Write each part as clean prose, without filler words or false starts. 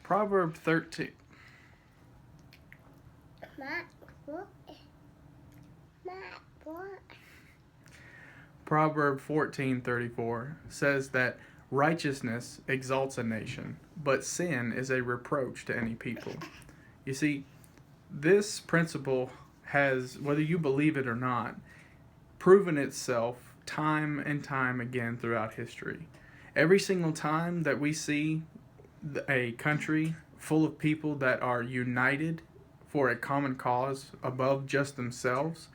Proverb 13. Proverb 14:34 says that righteousness exalts a nation, but sin is a reproach to any people. You see, this principle has, whether you believe it or not, proven itself time and time again throughout history. Every single time that we see a country full of people that are united for a common cause above just themselves,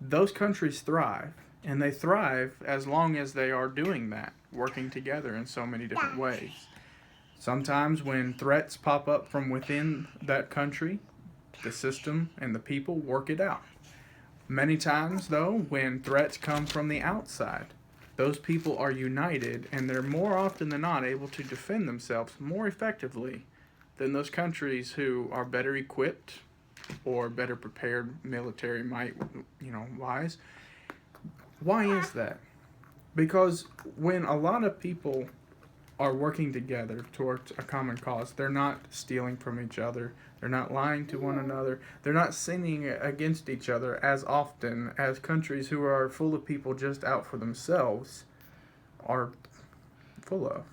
those countries thrive. And they thrive as long as they are doing that, working together in so many different ways. Sometimes when threats pop up from within that country, the system and the people work it out. Many times, though, when threats come from the outside, those people are united and they're more often than not able to defend themselves more effectively than those countries who are better equipped or better prepared military might, wise. Why is that? Because when a lot of people are working together towards a common cause, they're not stealing from each other, they're not lying to one another, they're not sinning against each other as often as countries who are full of people just out for themselves are full of.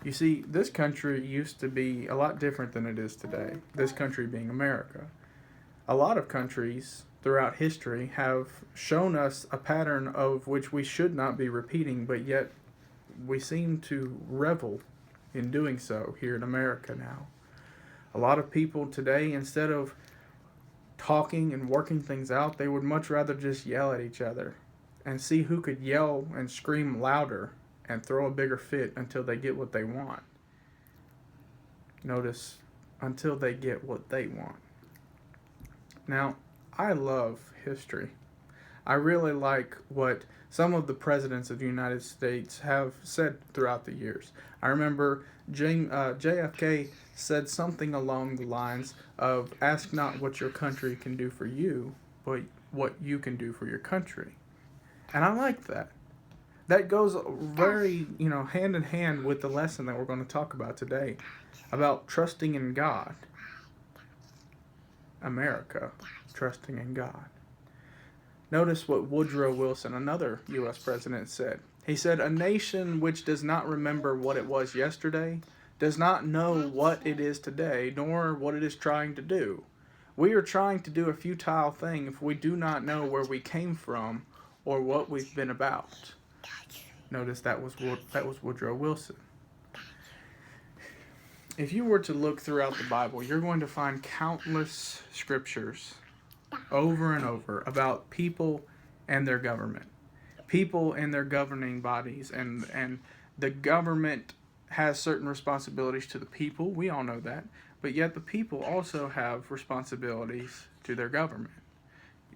You see, this country used to be a lot different than it is today, this country being America. A lot of countries throughout history have shown us a pattern of which we should not be repeating, but yet we seem to revel in doing so here in America now. A lot of people today, instead of talking and working things out, they would much rather just yell at each other and see who could yell and scream louder and throw a bigger fit until they get what they want. Notice, until they get what they want. Now, I love history. I really like what some of the presidents of the United States have said throughout the years. I remember JFK said something along the lines of, ask not what your country can do for you, but what you can do for your country. And I like that. That goes very, hand in hand with the lesson that we're going to talk about today, about trusting in God. America, trusting in God. Notice what Woodrow Wilson, another U.S. president, said. He said, a nation which does not remember what it was yesterday does not know what it is today, nor what it is trying to do. We are trying to do a futile thing if we do not know where we came from or what we've been about. Notice that was Woodrow Wilson. If you were to look throughout the Bible, you're going to find countless scriptures over and over about people and their government. People and their governing bodies. And the government has certain responsibilities to the people. We all know that. But yet the people also have responsibilities to their government.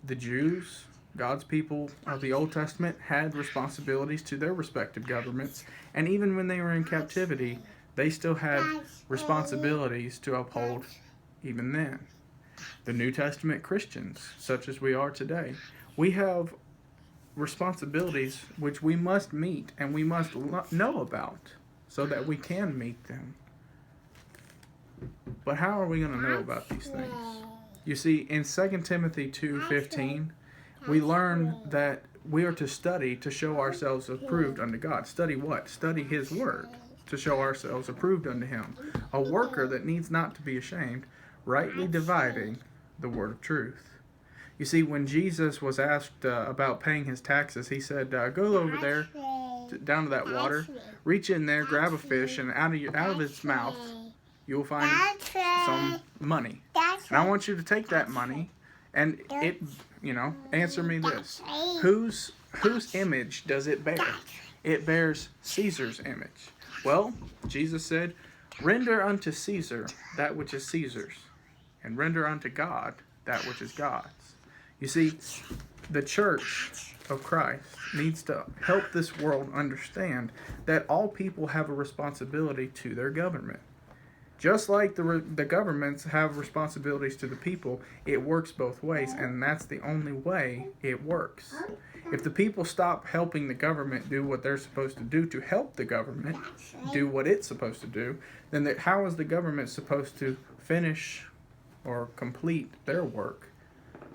The Jews, God's people of the Old Testament, had responsibilities to their respective governments. And even when they were in captivity, they still had responsibilities to uphold even then. The New Testament Christians, such as we are today, we have responsibilities which we must meet and we must know about so that we can meet them. But how are we going to know about these things? You see, in 2 Timothy 2:15, we learn that we are to study to show ourselves approved unto God. Study what? Study His Word to show ourselves approved unto Him. A worker that needs not to be ashamed, rightly dividing the word of truth. You see, when Jesus was asked about paying his taxes, he said, go over there, down to that water, reach in there, grab a fish, and out of its mouth, you'll find some money. And I want you to take that money, and answer me this. Whose image does it bear? It bears Caesar's image. Well, Jesus said, render unto Caesar that which is Caesar's, and render unto God that which is God's. You see, the church of Christ needs to help this world understand that all people have a responsibility to their government. Just like the governments have responsibilities to the people, it works both ways, and that's the only way it works. If the people stop helping the government do what they're supposed to do to help the government do what it's supposed to do, then how is the government supposed to finish or complete their work,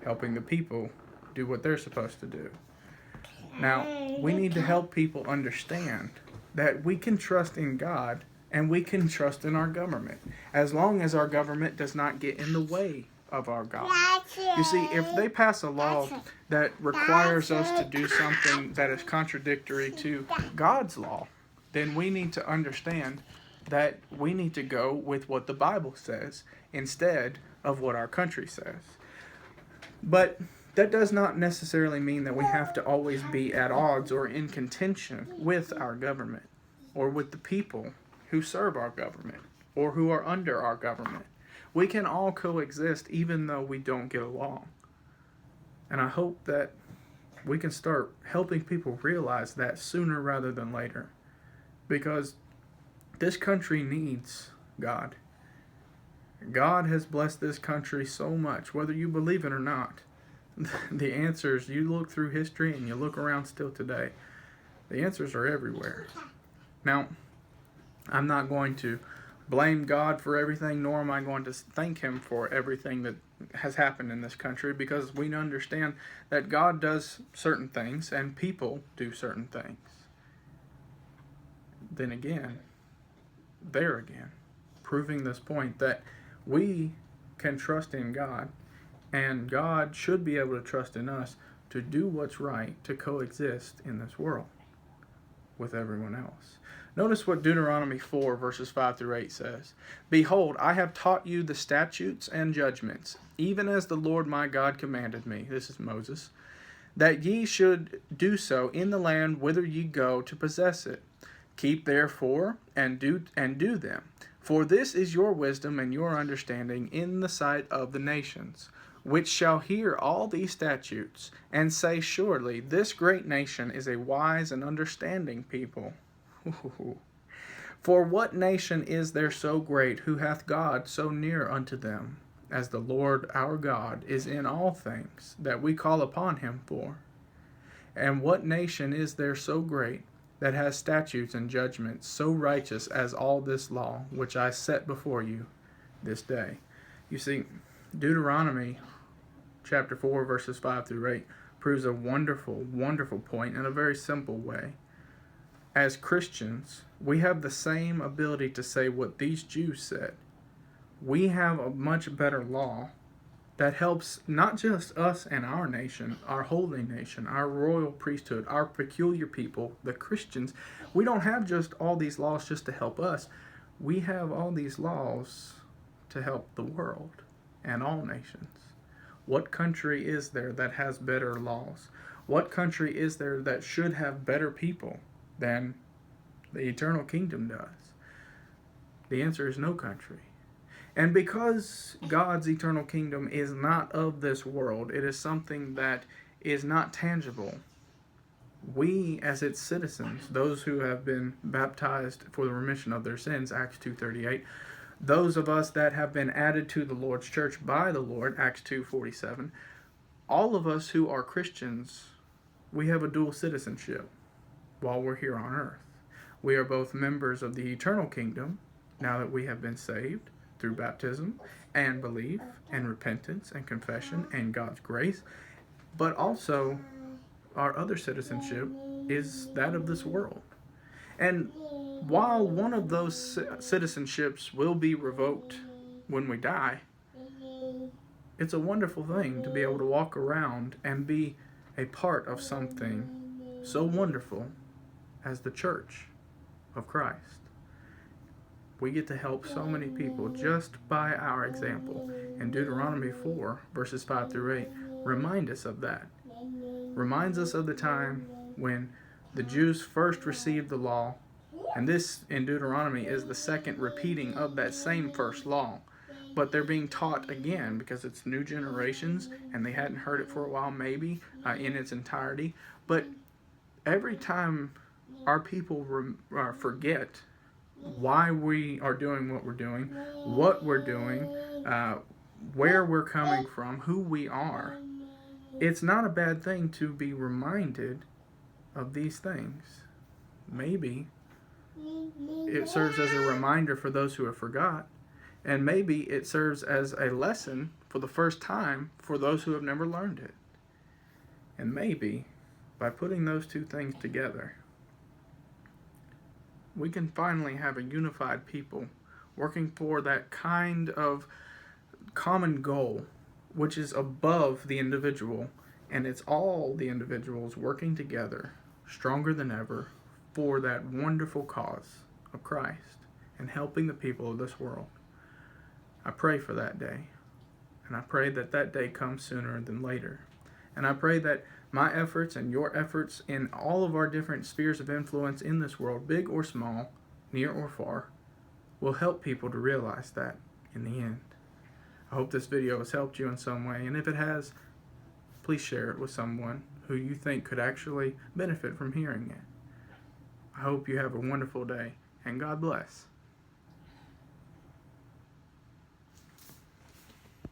helping the people do what they're supposed to do? Now, we need to help people understand that we can trust in God and we can trust in our government, as long as our government does not get in the way of our God. You see, if they pass a law that requires us to do something that is contradictory to God's law, then we need to understand that we need to go with what the Bible says instead of what our country says. But that does not necessarily mean that we have to always be at odds or in contention with our government or with the people who serve our government or who are under our government. We can all coexist even though we don't get along. And I hope that we can start helping people realize that sooner rather than later. Because this country needs God. God has blessed this country so much, whether you believe it or not. The answers, you look through history and you look around still today, the answers are everywhere. Now, I'm not going to blame God for everything, nor am I going to thank Him for everything that has happened in this country, because we understand that God does certain things and people do certain things. Then again, proving this point that we can trust in God, and God should be able to trust in us to do what's right, to coexist in this world with everyone else. Notice what Deuteronomy 4 verses 5 through 8 says. Behold, I have taught you the statutes and judgments, even as the Lord my God commanded me. This is Moses. That ye should do so in the land whither ye go to possess it. Keep therefore and do them. For this is your wisdom and your understanding in the sight of the nations, which shall hear all these statutes, and say, surely this great nation is a wise and understanding people. For what nation is there so great, who hath God so near unto them, as the Lord our God is in all things that we call upon him for? And what nation is there so great, that has statutes and judgments so righteous as all this law, which I set before you this day? You see, Deuteronomy chapter 4, verses 5 through 8 proves a wonderful, wonderful point in a very simple way. As Christians, we have the same ability to say what these Jews said. We have a much better law that helps not just us and our nation, our holy nation, our royal priesthood, our peculiar people, the Christians. We don't have just all these laws just to help us. We have all these laws to help the world and all nations. What country is there that has better laws? What country is there that should have better people than the eternal kingdom does? The answer is no country. And because God's eternal kingdom is not of this world, it is something that is not tangible, we as its citizens, those who have been baptized for the remission of their sins, Acts 2:38, those of us that have been added to the Lord's church by the Lord, Acts 2:47, all of us who are Christians, we have a dual citizenship while we're here on earth. We are both members of the eternal kingdom, now that we have been saved through baptism and belief and repentance and confession and God's grace, but also our other citizenship is that of this world. And while one of those citizenships will be revoked when we die, it's a wonderful thing to be able to walk around and be a part of something so wonderful as the church of Christ. We get to help so many people just by our example. And Deuteronomy 4, verses 5 through 8, remind us of that. Reminds us of the time when the Jews first received the law. And this, in Deuteronomy, is the second repeating of that same first law. But they're being taught again because it's new generations, and they hadn't heard it for a while, maybe, in its entirety. But every time our people forget why we are doing what we're doing, where we're coming from, who we are. It's not a bad thing to be reminded of these things. Maybe it serves as a reminder for those who have forgot, and maybe it serves as a lesson for the first time for those who have never learned it. And maybe by putting those two things together, we can finally have a unified people working for that kind of common goal, which is above the individual, and it's all the individuals working together, stronger than ever, for that wonderful cause of Christ and helping the people of this world. I pray for that day, and I pray that that day comes sooner than later. And I pray that my efforts and your efforts in all of our different spheres of influence in this world, big or small, near or far, will help people to realize that in the end. I hope this video has helped you in some way, and if it has, please share it with someone who you think could actually benefit from hearing it. I hope you have a wonderful day, and God bless.